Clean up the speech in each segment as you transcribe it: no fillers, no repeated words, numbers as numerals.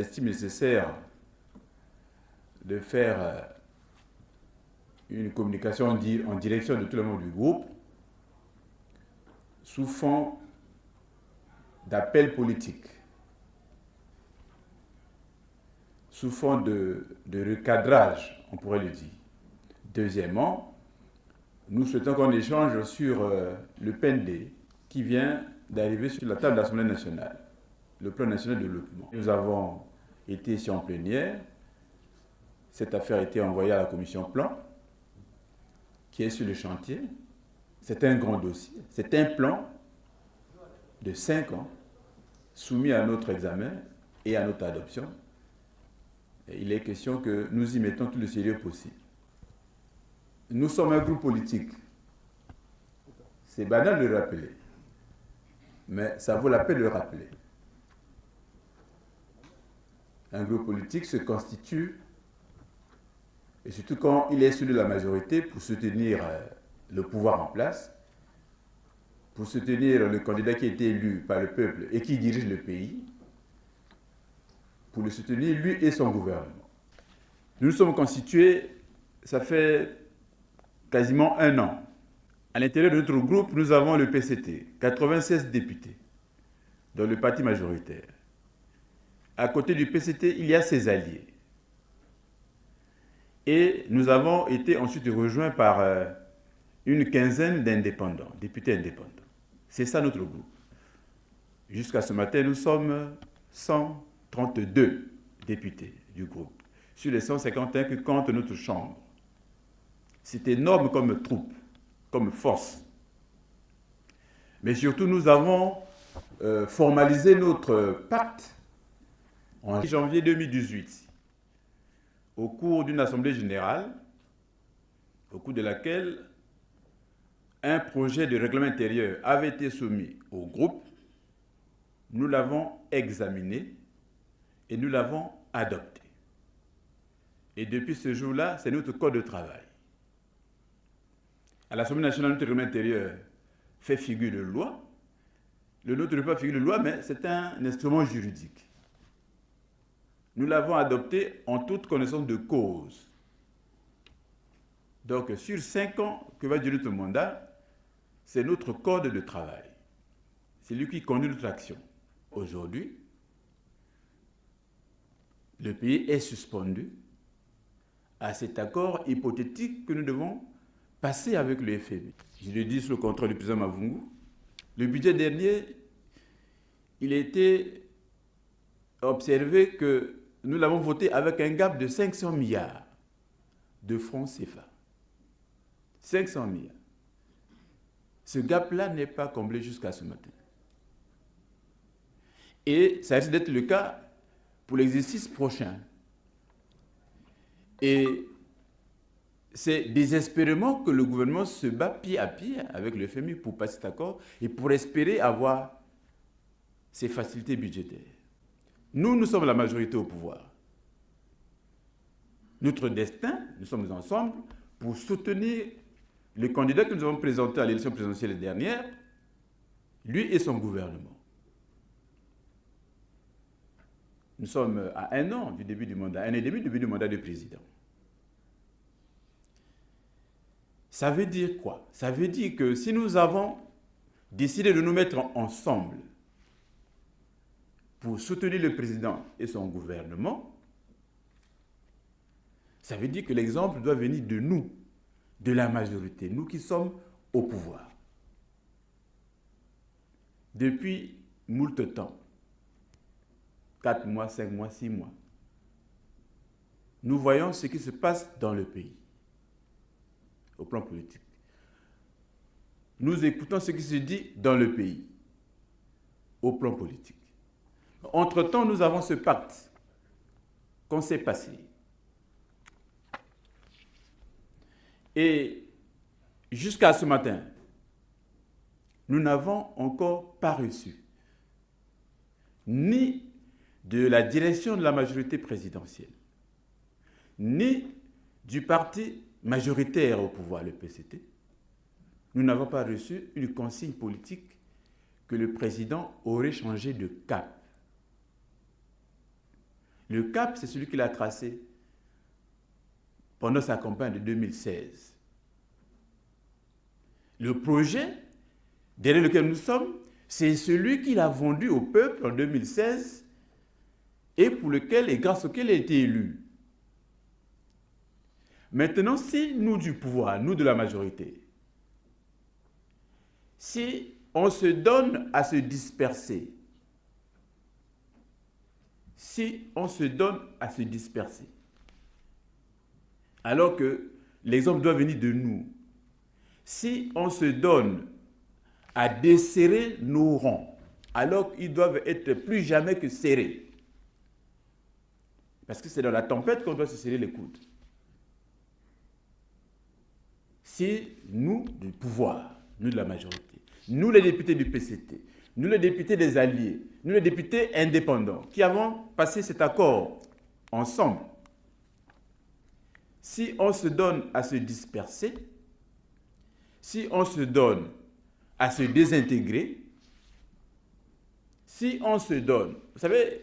estime nécessaire de faire une communication en direction de tout le monde du groupe sous fond d'appel politique, sous fond de recadrage, on pourrait le dire. Deuxièmement, nous souhaitons qu'on échange sur le PND qui vient d'arriver sur la table de l'Assemblée nationale, le plan national de développement. Nous avons été ici en plénière. Cette affaire a été envoyée à la commission plan, qui est sur le chantier. C'est un grand dossier. C'est un plan de 5 ans, soumis à notre examen et à notre adoption. Et il est question que nous y mettons tout le sérieux possible. Nous sommes un groupe politique. C'est banal de le rappeler, mais ça vaut la peine de le rappeler. Un groupe politique se constitue, et surtout quand il est celui de la majorité, pour soutenir le pouvoir en place, pour soutenir le candidat qui a été élu par le peuple et qui dirige le pays, pour le soutenir lui et son gouvernement. Nous nous sommes constitués, ça fait quasiment 1 an. À l'intérieur de notre groupe, nous avons le PCT, 96 députés, dans le parti majoritaire. À côté du PCT, il y a ses alliés. Et nous avons été ensuite rejoints par une quinzaine d'indépendants, députés indépendants. C'est ça notre groupe. Jusqu'à ce matin, nous sommes 132 députés du groupe, sur les 151 que compte notre chambre. C'est énorme comme troupe, comme force. Mais surtout, nous avons formalisé notre pacte en janvier 2018, au cours d'une assemblée générale, au cours de laquelle un projet de règlement intérieur avait été soumis au groupe. Nous l'avons examiné et nous l'avons adopté. Et depuis ce jour-là, c'est notre code de travail. À l'Assemblée nationale, notre règlement intérieur fait figure de loi. Le nôtre ne fait pas figure de loi, mais c'est un instrument juridique. Nous l'avons adopté en toute connaissance de cause. Donc, sur 5 ans que va durer notre mandat, c'est notre code de travail. C'est lui qui conduit notre action. Aujourd'hui, le pays est suspendu à cet accord hypothétique que nous devons passer avec le FMI. Je le dis sous le contrôle du président Mavungu. Le budget dernier, il a été observé que nous l'avons voté avec un gap de 500 milliards de francs CFA. 500 milliards. Ce gap-là n'est pas comblé jusqu'à ce matin. Et ça risque d'être le cas pour l'exercice prochain. Et c'est désespérément que le gouvernement se bat pied à pied avec le FMI pour passer cet accord et pour espérer avoir ces facilités budgétaires. Nous sommes la majorité au pouvoir. Notre destin, nous sommes ensemble pour soutenir le candidat que nous avons présenté à l'élection présidentielle dernière, lui et son gouvernement. Nous sommes à 1 an du début du mandat, 1 an et demi du début du mandat du président. Ça veut dire quoi? Ça veut dire que si nous avons décidé de nous mettre ensemble pour soutenir le président et son gouvernement, ça veut dire que l'exemple doit venir de nous, de la majorité, nous qui sommes au pouvoir. Depuis moult temps, 4 mois, 5 mois, 6 mois, nous voyons ce qui se passe dans le pays, au plan politique. Nous écoutons ce qui se dit dans le pays, au plan politique. Entre-temps, nous avons ce pacte qu'on s'est passé. Et jusqu'à ce matin, nous n'avons encore pas reçu ni de la direction de la majorité présidentielle, ni du parti majoritaire au pouvoir, le PCT. Nous n'avons pas reçu une consigne politique que le président aurait changé de cap. Le cap, c'est celui qu'il a tracé pendant sa campagne de 2016. Le projet derrière lequel nous sommes, c'est celui qu'il a vendu au peuple en 2016 et pour lequel et grâce auquel il a été élu. Maintenant, si nous du pouvoir, nous de la majorité, si on se donne à se disperser, alors que l'exemple doit venir de nous, si on se donne à desserrer nos rangs, alors qu'ils doivent être plus jamais que serrés, parce que c'est dans la tempête qu'on doit se serrer les coudes. Si nous, du pouvoir, nous de la majorité, nous les députés du PCT, nous les députés des Alliés, nous les députés indépendants, qui avons passé cet accord ensemble, si on se donne à se disperser, si on se donne à se désintégrer, si on se donne... Vous savez,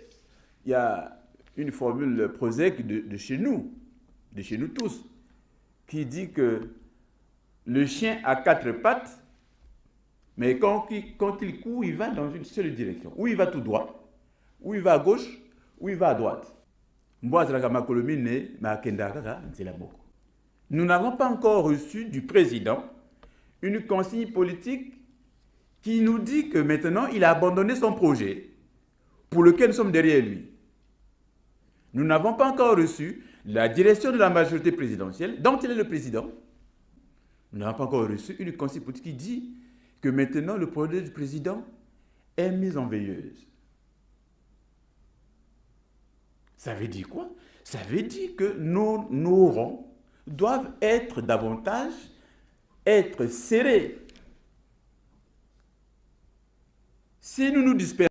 il y a une formule prosaïque de chez nous tous, qui dit que le chien a 4 pattes, mais quand il court, il va dans une seule direction. Ou il va tout droit, ou il va à gauche, ou il va à droite. Nous n'avons pas encore reçu du président une consigne politique qui nous dit que maintenant, il a abandonné son projet pour lequel nous sommes derrière lui. Nous n'avons pas encore reçu la direction de la majorité présidentielle, dont il est le président. Nous n'avons pas encore reçu une consigne politique qui dit que maintenant, le projet du président est mis en veilleuse. Ça veut dire quoi? Ça veut dire que nos rangs doivent être davantage serrés. Si nous nous dispersons,